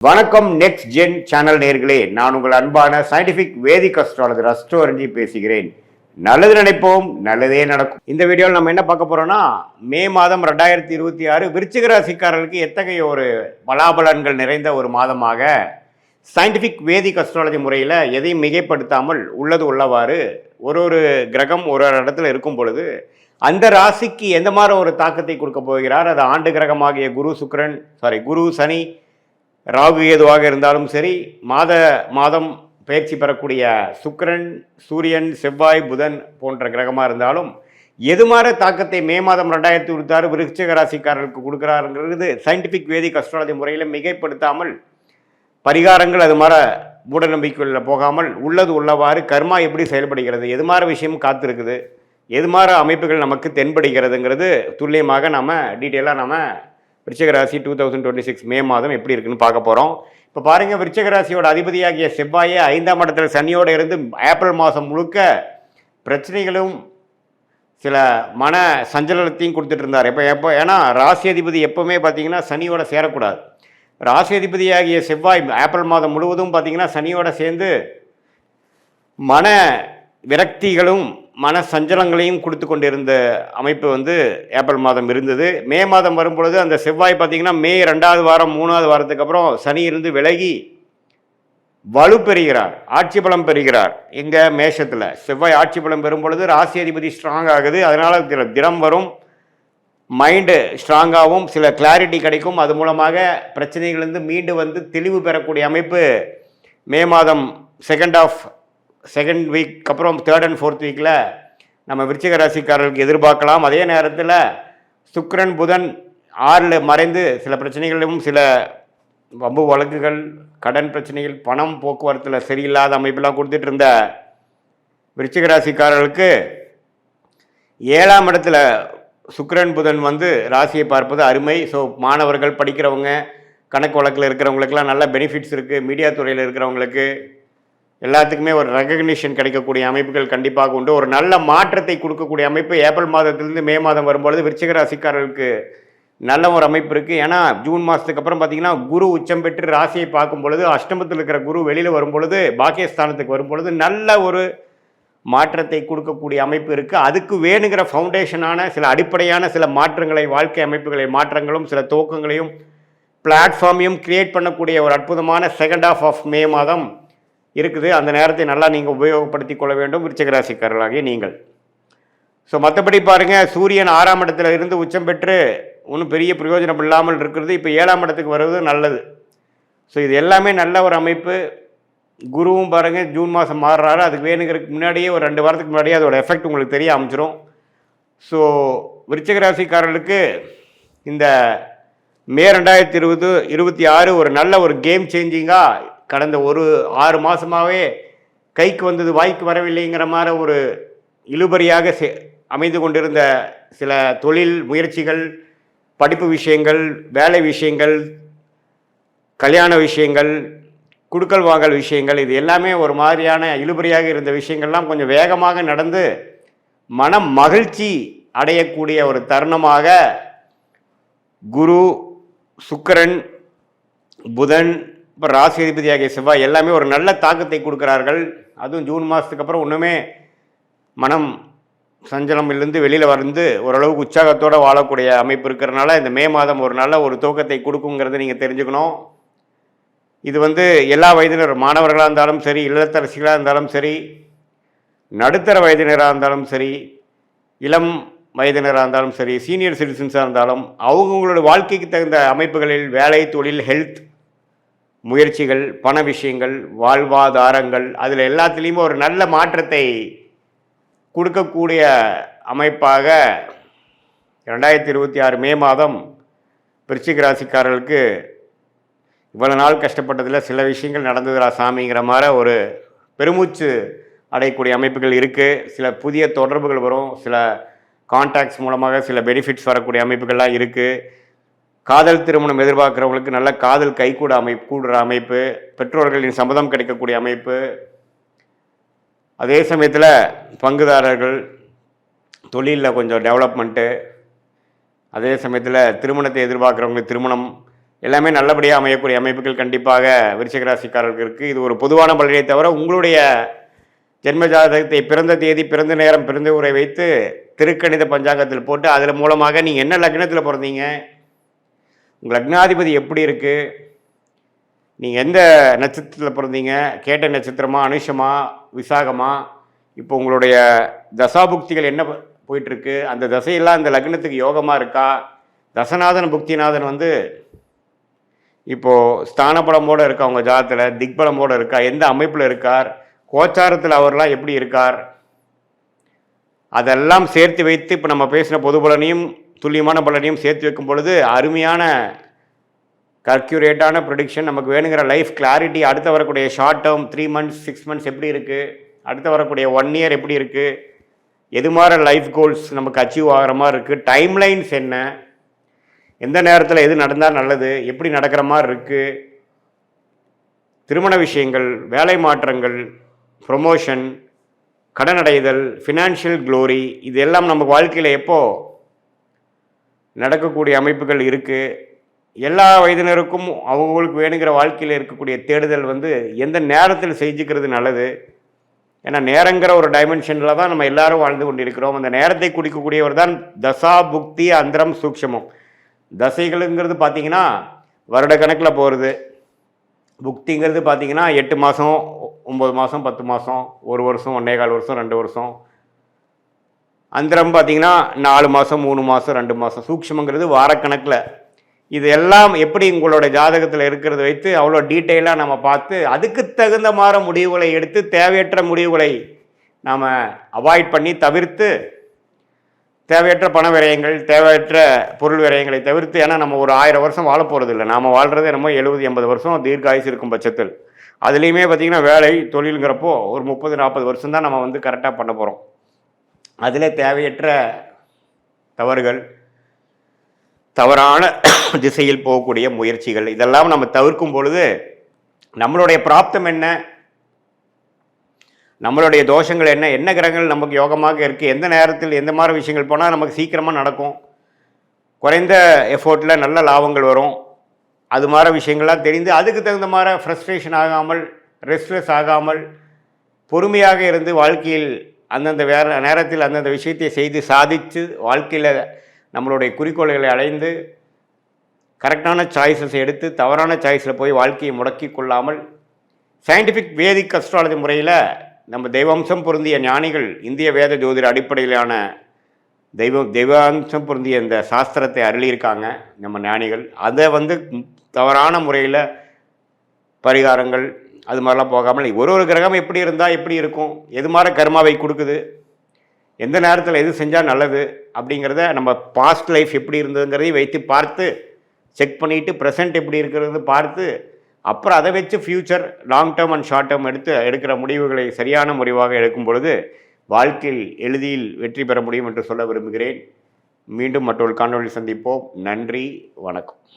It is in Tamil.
வணக்கம் நெக்ஸ்ட் ஜென் சேனல் நேர்களே, நான் உங்கள் அன்பான சயின்டிபிக் வேதிக் அஸ்ட்ராலஜர் அஸ்ட்ரோரஞ்சி பேசுகிறேன். நல்லது நினைப்போம், நல்லதே நடக்கும். இந்த வீடியோவில் நம்ம என்ன பார்க்க போறோம்னா, மே மாதம் 2026 விருச்சிக ராசிக்காரர்களுக்கு எத்தகைய ஒரு பலாபலன்கள் நிறைந்த ஒரு மாதமாக சயின்டிபிக் வேதிக் அஸ்ட்ராலஜி முறையில் எதையும் மிகைப்படுத்தாமல் உள்ளது உள்ளவாறு ஒரு கிரகம் ஒரு இடத்துல இருக்கும் பொழுது அந்த ராசிக்கு எந்த மாதிரி ஒரு தாக்கத்தை கொடுக்க போகிறார். அது ஆண்டு கிரகமாகிய குரு சனி ராகு ஏதுவாக இருந்தாலும் சரி, மாதம் பயிற்சி பெறக்கூடிய சுக்கிரன், சூரியன், செவ்வாய், புதன் போன்ற கிரகமாக இருந்தாலும் எது மாதிரி தாக்கத்தை மே மாதம் 2026 விருச்சிக ராசிக்காரர்களுக்கு கொடுக்குறாருங்கிறது சயின்டிபிக் வேதிக் அஸ்ட்ராலஜி முறையில் மிகைப்படுத்தாமல் பரிகாரங்கள் அது மாதிரி மூட நம்பிக்கைகளில் போகாமல் உள்ளது உள்ளவாறு கர்மா எப்படி செயல்படுகிறது, எது மாதிரி விஷயம் காத்திருக்குது, எது மாதிரி அமைப்புகள் நமக்கு தென்படுகிறதுங்கிறது துல்லியமாக நம்ம டீட்டெயிலாக நம்ம விருச்சிக ராசி 2026 மே மாதம் எப்படி இருக்குன்னு பார்க்க போகிறோம். இப்போ பாருங்கள், விருச்சிக ராசியோட அதிபதியாகிய செவ்வாயை 5ஆம் இடத்துல சனியோடு இருந்து ஏப்ரல் மாதம் முழுக்க பிரச்சனைகளும் சில மன சஞ்சலத்தையும் கொடுத்துட்டு இருந்தார். ஏன்னா ராசி அதிபதி எப்போவுமே பார்த்தீங்கன்னா சனியோட சேரக்கூடாது. ராசி அதிபதியாகிய செவ்வாய் ஏப்ரல் மாதம் முழுவதும் பார்த்தீங்கன்னா சனியோட சேர்ந்து மன விரக்திகளும் மன சஞ்சலங்களையும் கொடுத்து கொண்டிருந்த அமைப்பு ஏப்ரல் மாதம் இருந்தது. மே மாதம் வரும்பொழுது அந்த செவ்வாய் பார்த்திங்கன்னா மே 2வது வாரம் 3வது வாரத்துக்கு அப்புறம் சனி இருந்து விலகி வலு பெறுகிறார், ஆட்சி பலம் பெறுகிறார். இங்கே மேஷத்தில் செவ்வாய் ஆட்சி பலம் பெறும் பொழுது ராசி அதிபதி ஸ்ட்ராங் ஆகுது. அதனால் தினம் வரும், மைண்டு ஸ்ட்ராங்காகவும் சில கிளாரிட்டி கிடைக்கும். அது மூலமாக பிரச்சனைகளிலிருந்து மீண்டு தெளிவு பெறக்கூடிய அமைப்பு மே மாதம் செகண்ட் வீக் அப்புறம் 3rd and 4th வீக்கில் நம்ம விருச்சிக ராசிக்காரர்களுக்கு எதிர்பார்க்கலாம். அதே நேரத்தில் சுக்கிரன் புதன் 6ல் மறைந்து சில பிரச்சனைகளும் சில வம்பு வழக்குகள், கடன் பிரச்சனைகள், பணம் போக்குவரத்தில் சரியில்லாத அமைப்பெல்லாம் கொடுத்துட்டு இருந்த விருச்சிக ராசிக்காரர்களுக்கு 7ஆம் இடத்துல சுக்கிரன் புதன் ராசியை பார்ப்பது அருமை. ஸோ மாணவர்கள், படிக்கிறவங்க, கணக்கு வழக்கில் இருக்கிறவங்களுக்கெல்லாம் நல்ல பெனிஃபிட்ஸ் இருக்குது. மீடியா துறையில் இருக்கிறவங்களுக்கு எல்லாத்துக்குமே ஒரு ரெகக்னிஷன் கிடைக்கக்கூடிய அமைப்புகள் கண்டிப்பாக உண்டு. ஒரு நல்ல மாற்றத்தை கொடுக்கக்கூடிய அமைப்பு ஏப்ரல் மாதத்திலிருந்து மே மாதம் வரும்பொழுது விருச்சிக ராசிக்காரர்களுக்கு நல்ல ஒரு அமைப்பு இருக்குது. ஏன்னா ஜூன் மாதத்துக்கு அப்புறம் பார்த்திங்கன்னா குரு உச்சம் பெற்று ராசியை பார்க்கும் பொழுது அஷ்டமத்தில் இருக்கிற குரு வெளியில் வரும்பொழுது பாக்கியஸ்தானத்துக்கு வரும்பொழுது நல்ல ஒரு மாற்றத்தை கொடுக்கக்கூடிய அமைப்பு இருக்குது. அதுக்கு வேணுங்கிற ஃபவுண்டேஷனான சில அடிப்படையான சில மாற்றங்களை, வாழ்க்கை அமைப்புகளை மாற்றங்களும் சில துவக்கங்களையும் பிளாட்ஃபார்மையும் கிரியேட் பண்ணக்கூடிய ஒரு அற்புதமான செகண்ட் ஹாஃப் ஆஃப் மே மாதம் இருக்குது. அந்த நேரத்தை நல்லா நீங்கள் உபயோகப்படுத்தி கொள்ள வேண்டும் விருச்சிக ராசிக்காரர்களாகிய நீங்கள். ஸோ மற்றபடி பாருங்கள், சூரியன் 6ஆம் இடத்துல இருந்து உச்சம் பெற்று ஒன்றும் பெரிய பிரயோஜனம் இல்லாமல் இருக்கிறது. இப்போ 7ஆம் இடத்துக்கு வருவது நல்லது. ஸோ இது எல்லாமே நல்ல ஒரு அமைப்பு. குருவும் பாருங்கள் ஜூன் மாதம் மாறுறாரு. அதுக்கு வேணுங்கிறதுக்கு முன்னாடியே ஒரு 2 வாரத்துக்கு முன்னாடியே அதோட எஃபெக்ட் உங்களுக்கு தெரிய ஆரம்பிச்சிடும். ஸோ விருச்சிக ராசிக்காரர்களுக்கு இந்த மே 2026 ஒரு நல்ல ஒரு கேம் சேஞ்சிங்காக கடந்த ஒரு 6 மாதமாகவே கைக்கு வந்தது வாய்க்கு வரவில்லைங்கிற மாதிரி ஒரு இழுபறியாக அமைந்து கொண்டிருந்த சில தொழில் முயற்சிகள், படிப்பு விஷயங்கள், வேலை விஷயங்கள், கல்யாண விஷயங்கள், குடுக்கல் வாங்கல் விஷயங்கள், இது எல்லாமே ஒரு மாதிரியான இழுபறியாக இருந்த விஷயங்கள்லாம் கொஞ்சம் வேகமாக நடந்து மன மகிழ்ச்சி அடையக்கூடிய ஒரு தருணமாக குரு, சுக்கிரன், புதன், இப்போ ராசி அதிபதியாகிய செவ்வாய் எல்லாமே ஒரு நல்ல தாக்கத்தை கொடுக்குறார்கள். அதுவும் ஜூன் மாதத்துக்கு அப்புறம் ஒன்றுமே மனம் சஞ்சலமிலிருந்து வெளியில் ஓரளவுக்கு உற்சாகத்தோடு வாழக்கூடிய அமைப்பு இருக்கிறதுனால இந்த மே மாதம் ஒரு நல்ல ஒரு துவக்கத்தை கொடுக்குங்கிறத நீங்கள் தெரிஞ்சுக்கணும். இது எல்லா வயதினர், மாணவர்களாக இருந்தாலும் சரி, இல்லத்தரசிகளாக இருந்தாலும் சரி, நடுத்தர வயதினராக இருந்தாலும் சரி, இளம் வயதினராக இருந்தாலும் சரி, சீனியர் சிட்டிசன்ஸாக இருந்தாலும் அவங்கவுங்களோட வாழ்க்கைக்கு தகுந்த அமைப்புகளில் வேலை, தொழில், ஹெல்த் முயற்சிகள், பண விஷயங்கள், வாழ்வாதாரங்கள், அதில் எல்லாத்துலேயுமே ஒரு நல்ல மாற்றத்தை கொடுக்கக்கூடிய அமைப்பாக 2026 மே மாதம் விருச்சிக ராசிக்காரர்களுக்கு இவ்வளோ நாள் கஷ்டப்பட்டதில் சில விஷயங்கள் நடந்ததுரா சாமிங்கிற மாதிரி ஒரு பெருமூச்சு அடையக்கூடிய அமைப்புகள் இருக்குது. சில புதிய தொடர்புகள் வரும், சில கான்டாக்ட்ஸ் மூலமாக சில பெனிஃபிட்ஸ் வரக்கூடிய அமைப்புகள்லாம் இருக்குது. காதல் திருமணம் எதிர்பார்க்குறவங்களுக்கு நல்ல காதல் கூடுற அமைப்பு, பெற்றோர்களின் சம்மதம் கிடைக்கக்கூடிய அமைப்பு. அதே சமயத்தில் பங்குதாரர்கள் தொழிலில் கொஞ்சம் டெவலப்மெண்ட்டு, அதே சமயத்தில் திருமணத்தை எதிர்பார்க்குறவங்களுக்கு திருமணம், எல்லாமே நல்லபடியாக அமையக்கூடிய அமைப்புகள் கண்டிப்பாக விருச்சிக ராசிக்காரர்களுக்கு இருக்குது. இது ஒரு பொதுவான பலனை தவிர உங்களுடைய ஜென்ம ஜாதகத்தை பிறந்த தேதி, பிறந்த நேரம், பிறந்த ஊரை வைத்து திருக்கணித பஞ்சாங்கத்தில் போட்டு அதில் மூலமாக நீங்கள் என்ன லக்னத்தில் பிறந்தீங்க, உங்கள் லக்னாதிபதி எப்படி இருக்குது, நீங்கள் எந்த நட்சத்திரத்தில் பிறந்தீங்க, கேட்ட நட்சத்திரமா, அனுஷமா, விசாகமா, இப்போ உங்களுடைய தசாபுக்திகள் என்ன போயிட்டுருக்கு, அந்த தசையெல்லாம் அந்த லக்னத்துக்கு யோகமாக இருக்கா, தசநாதன் புக்திநாதன் வந்து இப்போது ஸ்தானபலமோடு இருக்கா, உங்கள் ஜாதத்தில் திக்பலமோடு இருக்கா, எந்த அமைப்பில் இருக்கார், கோச்சாரத்தில் அவர்லாம் எப்படி இருக்கார், அதெல்லாம் சேர்த்து வைத்து இப்போ நம்ம பேசின பொது பலனையும் துல்லியமான பலனையும் சேர்த்து வைக்கும் பொழுது அருமையான கர்க்யூரேட்டான ப்ரொடிக்ஷன் நமக்கு வேணுங்கிற லைஃப் கிளாரிட்டி. அடுத்து வரக்கூடிய ஷார்ட் டேர்ம் 3 months 6 months எப்படி இருக்குது, அடுத்து வரக்கூடிய 1 year எப்படி இருக்குது, எது மாதிரி லைஃப் கோல்ஸ் நமக்கு அச்சீவ் ஆகிற மாதிரி இருக்குது, டைம்லைன்ஸ் என்ன, எந்த நேரத்தில் எது நடந்தால் நல்லது, எப்படி நடக்கிற மாதிரி இருக்குது, திருமண விஷயங்கள், வேலை மாற்றங்கள், ப்ரொமோஷன், கடன் அடைதல், ஃபினான்ஷியல் க்ளோரி, இது எல்லாம் நமக்கு வாழ்க்கையில் எப்போ நடக்கக்கூடிய அமைப்புகள் இருக்குது. எல்லா வயதினருக்கும் அவங்களுக்கு வேணுங்கிற வாழ்க்கையில் இருக்கக்கூடிய தேடுதல் வந்து எந்த நேரத்தில் செஞ்சுக்கிறது நல்லது. ஏன்னா நேரங்கிற ஒரு டைமென்ஷனில் தான் நம்ம எல்லாரும் வாழ்ந்து கொண்டு இருக்கிறோம். அந்த நேரத்தை குடிக்கக்கூடியவர் தான் தசா புக்தி அந்தரம் சூக்ஷமம். தசைகளுங்கிறது பார்த்திங்கன்னா வருட கணக்கில் போகிறது, புக்திங்கிறது பார்த்திங்கன்னா 8 மாதம் 9 மாதம் 10 மாதம் 1 வருஷம் 1.25 வருஷம் 2 வருஷம், அந்தரம் பார்த்திங்கன்னா 4 மாதம் 3 மாதம் 2 மாதம், சூக்ஷமங்கிறது வாரக்கணக்கில். இது எல்லாம் எப்படி உங்களோட ஜாதகத்தில் இருக்கிறத வைத்து அவ்வளோ டீட்டெயிலாக நம்ம பார்த்து அதுக்கு தகுந்த மாதிரி முடிவுகளை எடுத்து தேவையற்ற முடிவுகளை நாம் அவாய்ட் பண்ணி தவிர்த்து தேவையற்ற பண விரயங்கள், தேவையற்ற பொருள் விரயங்களை தவிர்த்து, ஏன்னா நம்ம ஒரு 1000 வருஷம் வாழ போகிறது இல்லை, நாம் வாழ்கிறது நம்ம 70-80 வருஷம் தீர்க்காயுசு இருக்கும் பட்சத்தில். அதுலேயுமே பார்த்திங்கன்னா வேலை தொழிலுங்கிறப்போ ஒரு 30-40 வருஷம் தான் நம்ம வந்து கரெக்டாக பண்ண போகிறோம். அதில் தேவையற்ற தவறுகள், தவறான திசையில் போகக்கூடிய முயற்சிகள், இதெல்லாம் நம்ம தவிர்க்கும் பொழுது நம்மளுடைய பிராப்தம் என்ன, நம்மளுடைய தோஷங்கள் என்ன, என்ன கிரகங்கள் நமக்கு யோகமாக இருக்குது, எந்த நேரத்தில் எந்த மாதிரி விஷயங்கள் போனால் நமக்கு சீக்கிரமாக நடக்கும், குறைந்த எஃபோர்ட்டில் நல்ல லாபங்கள் வரும், அது மாதிரி விஷயங்கள்லாம் தெரிந்து அதுக்கு தகுந்த மாதிரி ஃப்ரஸ்ட்ரேஷன் ஆகாமல், ரெஸ்ட்லெஸ் ஆகாமல், பொறுமையாக இருந்து வாழ்க்கையில் அந்தந்த நேரத்தில் அந்தந்த விஷயத்தை செய்து சாதித்து வாழ்க்கையில் நம்மளுடைய குறிக்கோள்களை அடைந்து கரெக்டான சாய்ஸஸ் எடுத்து தவறான சாய்ஸில் போய் வாழ்க்கையை முடக்கி கொள்ளாமல் சயின்டிஃபிக் வேதிக் அஸ்ட்ராலஜி முறையில் நம்ம தெய்வாம்சம் பொருந்திய ஞானிகள் இந்திய வேத ஜோதிட அடிப்படையிலான தெய்வாம்சம் பொருந்திய இந்த சாஸ்திரத்தை அருளியிருக்காங்க நம்ம ஞானிகள். அதை வந்து தவறான முறையில் பரிகாரங்கள் அது மாதிரிலாம் போகாமல் ஒரு கிரகம் எப்படி இருந்தால் எப்படி இருக்கும், எது மாதிரி கர்மாவை கொடுக்குது, எந்த நேரத்தில் எது செஞ்சால் நல்லது அப்படிங்கிறத நம்ம பாஸ்ட் லைஃப் எப்படி இருந்ததுங்கிறதையும் வைத்து பார்த்து செக் பண்ணிவிட்டு ப்ரெசென்ட் எப்படி இருக்கிறது பார்த்து அப்புறம் அதை வச்சு future long term and short term எடுக்கிற முடிவுகளை சரியான முடிவாக எடுக்கும் பொழுது வாழ்க்கையில் எளிதில் வெற்றி பெற முடியும் என்று சொல்ல விரும்புகிறேன். மீண்டும் மற்றொரு காணொளி சந்திப்போம். நன்றி, வணக்கம்.